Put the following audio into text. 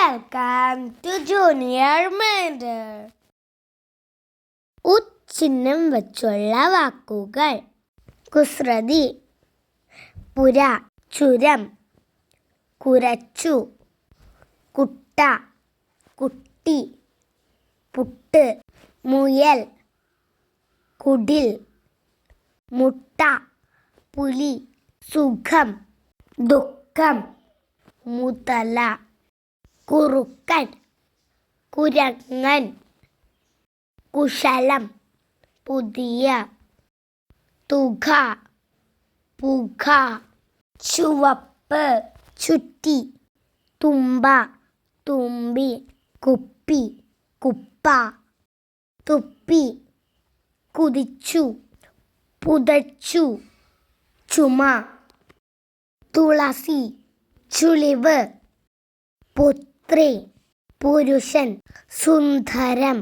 Welcome to junior mentor. ഉച്ചിഹ്നം വെച്ചുള്ള വാക്കുകൾ: കുസൃതി, പുര, ചുരം, കുരച്ചു, കുട്ട, കുട്ടി, പുട്ട്, മുയൽ, കുടിൽ, മുട്ട, പുലി, സുഖം, ദുഃഖം, മുതല, കുറുക്കൻ, കുരങ്ങൻ, കുശലം, പുതിയ, തുക, പുക, ചുവപ്പ്, ചുറ്റി, തുമ്പ, തുമ്പി, കുപ്പി, കുപ്പ, തുപ്പി, കുതിച്ചു, പുതച്ചു, ചുമ, തുളസി, ചുളിവ്, പുത്രി, പുരുഷൻ, സുന്ദരം.